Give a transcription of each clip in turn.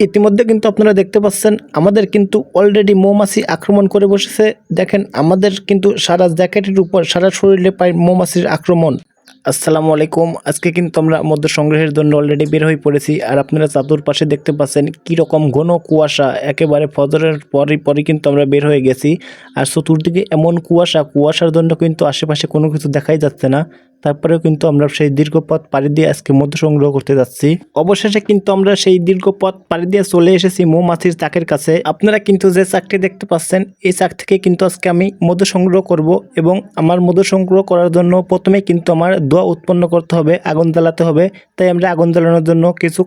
ইতিমধ্যে কিন্তু আপনারা দেখতে পাচ্ছেন আমাদের কিন্তু অলরেডি মৌমাছি আক্রমণ করে বসেছে। দেখেন আমাদের কিন্তু সারা জ্যাকেটের উপর সারা শরীরে পায় মৌমাছির আক্রমণ। আসসালামু আলাইকুম। আজকে কিন্তু আমরা মধ্য সংগ্রহের জন্য অলরেডি বের হয়ে পড়েছি। আর আপনারা চাতুর্পাশে দেখতে পাচ্ছেন কীরকম ঘন কুয়াশা, একেবারে ফজরের পরই কিন্তু আমরা বের হয়ে গেছি। আর চতুর্দিকে এমন কুয়াশার জন্য কিন্তু আশেপাশে কোনো কিছু দেখাই যাচ্ছে না। তারপরেও কিন্তু আমরা সেই দীর্ঘ পথ পাড়ি দিয়ে আজকে মধু সংগ্রহ করতে যাচ্ছি। অবশেষে কিন্তু আমরা সেই দীর্ঘ পথ পাড়ি দিয়ে চলে এসেছি মৌমাছির চাকের কাছে। আপনারা কিন্তু যে চাকটি দেখতে পাচ্ছেন এই চাক থেকে কিন্তু আজকে আমি মধু সংগ্রহ করব। এবং আমার মধু সংগ্রহ করার জন্য প্রথমে কিন্তু আমার ধোঁয়া উৎপন্ন করতে হবে, আগুন জ্বালাতে হবে। তাই আমরা আগুন জ্বালানোর জন্য কিছু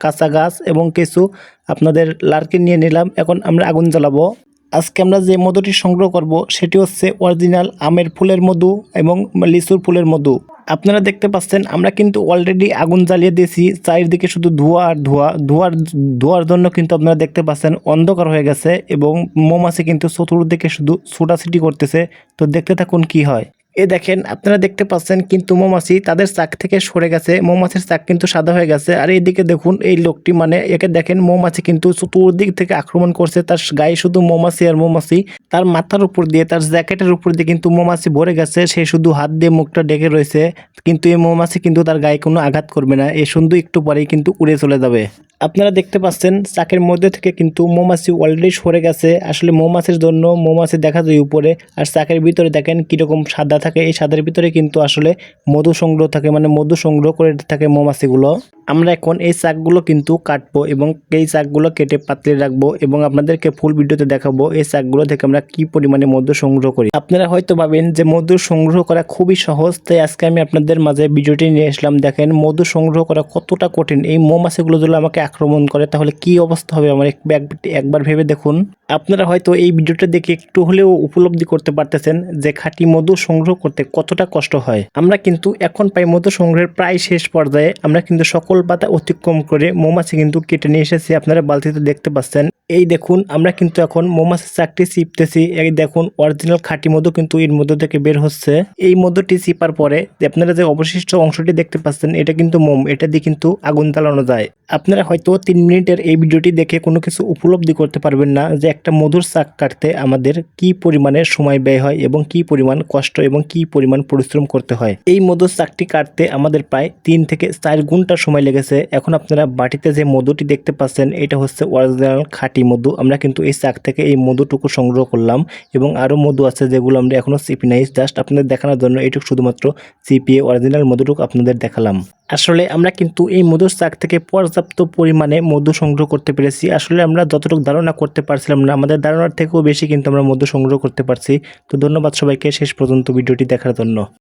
কাঁচা গাছ এবং কিছু আপনাদের লার্কি নিয়ে নিলাম। এখন আমরা আগুন জ্বালাবো। আজকে আমরা যে মধুটি সংগ্রহ করব সেটি হচ্ছে অরিজিনাল আমের ফুলের মধু এবং লিচুর ফুলের মধু। আপনারা দেখতে পাচ্ছেন আমরা কিন্তু অলরেডি আগুন জ্বালিয়ে দিয়েছি, চারিদিকে শুধু ধোঁয়া আর ধোঁয়ার জন্য কিন্তু আপনারা দেখতে পাচ্ছেন অন্ধকার হয়ে গেছে এবং মৌমাছি কিন্তু চতুর্দিকে শুধু ছোটাছুটি করতেছে। তো দেখতে থাকুন কি হয়। দেখেন আপনারা দেখতে পাচ্ছেন কিন্তু মৌমাছি তাদের চাক থেকে সরে গেছে, মৌমাছির চাক কিন্তু সাদা হয়ে গেছে। আর এইদিকে দেখুন এই লোকটি, মানে একে দেখেন মৌমাছি কিন্তু চতুর্দিক থেকে আক্রমণ করছে। তার গায়ে শুধু মৌমাছি আর মৌমাছি, তার মাথার উপর দিয়ে তার জ্যাকেটের উপর দিয়ে কিন্তু মৌমাছি ভরে গেছে। সে শুধু হাত দিয়ে মুখটা ঢেকে রয়েছে, কিন্তু এই মৌমাছি কিন্তু তার গায়ে কোনো আঘাত করবে না। এই শুধু একটু পরেই কিন্তু উড়ে চলে যাবে। আপনারা দেখতে পাচ্ছেন চাকের মধ্যে থেকে কিন্তু মৌমাছি অলরেডি সরে গেছে। আসলে মৌমাছির জন্য মৌমাছি দেখা যায় উপরে, আর চাকের ভিতরে দেখেন কীরকম সাদা থাকে। এই সাদার ভিতরে কিন্তু আসলে মধু সংগ্রহ থাকে, মানে মধু সংগ্রহ করে থাকে মৌমাছিগুলো। আমরা এখন এই চাকগুলো কিন্তু কাটবো এবং এই চাকগুলো কেটে পাতলে রাখবো এবং আপনাদেরকে ফুল ভিডিওতে দেখাবো এই চাকগুলো থেকে আমরা কি পরিমাণে মধু সংগ্রহ করি। আপনারা হয়তো ভাবেন যে মধু সংগ্রহ করা খুবই সহজ, তাই আজকে আমি আপনাদের মাঝে ভিডিওটি নিয়ে আসলাম। দেখেন মধু সংগ্রহ করা কতটা কঠিন। এই মৌমাছিগুলো যদি আমাকে আক্রমণ করে তাহলে কি অবস্থা হবে আমার একবার ভেবে দেখুন। আপনারা হয়তো এই ভিডিওটা দেখে একটু হলেও উপলব্ধি করতে পারতেছেন যে খাঁটি মধু সংগ্রহ করতে কতটা কষ্ট হয়। আমরা কিন্তু এখন পাই মধু সংগ্রহের প্রায় শেষ পর্যায়ে। আমরা কিন্তু সকল বাধা অতিক্রম করে মৌমাছি কিন্তু কেটে নিয়ে এসেছি। আপনারা বালতিতে দেখতে পাচ্ছেন। এই দেখুন আমরা কিন্তু এখন মৌমাছির চাকটি চিপতেছি। এই দেখুন অরিজিনাল খাঁটি মধু কিন্তু এর মধ্য থেকে বের হচ্ছে। এই মধুটি চিপার পরে আপনারা যে অবশিষ্ট অংশটি দেখতে পাচ্ছেন এটা কিন্তু মোম, এটা দিয়ে কিন্তু আগুন জ্বালানো যায়। আপনারা হয়তো 3 মিনিটের এই ভিডিওটি দেখে কোনো কিছু উপলব্ধি করতে পারবেন না যে একটা মধুর চাক কাটতে আমাদের কি পরিমাণের সময় ব্যয় হয় এবং কি পরিমাণ কষ্ট এবং কি পরিমাণ পরিশ্রম করতে হয়। এই মধুর চাকটি কাটতে আমাদের প্রায় 3 থেকে 4 ঘন্টা সময় লেগেছে। এখন আপনারা বাটিতে যে মধুটি দেখতে পাচ্ছেন এটা হচ্ছে অরিজিনাল খাঁটি মধু। আমরা কিন্তু এই চাক থেকে এই মধুটুকু সংগ্রহ করলাম এবং আরও মধু আছে যেগুলো আমরা এখনো চিপি নাই। জাস্ট আপনাদের দেখানোর জন্য এইটুকু শুধুমাত্র চিপিয়ে অরিজিনাল মধুটুকু আপনাদের দেখালাম। আসলে আমরা কিন্তু এই মধুর চাক থেকে পর্যাপ্ত পরিমাণে মধু সংগ্রহ করতে পেরেছি। আসলে আমরা যতটুকু ধারণা করতে পারছিলাম না, আমাদের ধারণার থেকেও বেশি কিন্তু আমরা মধু সংগ্রহ করতে পারছি। তো ধন্যবাদ সবাইকে শেষ পর্যন্ত ভিডিওটি দেখার জন্য।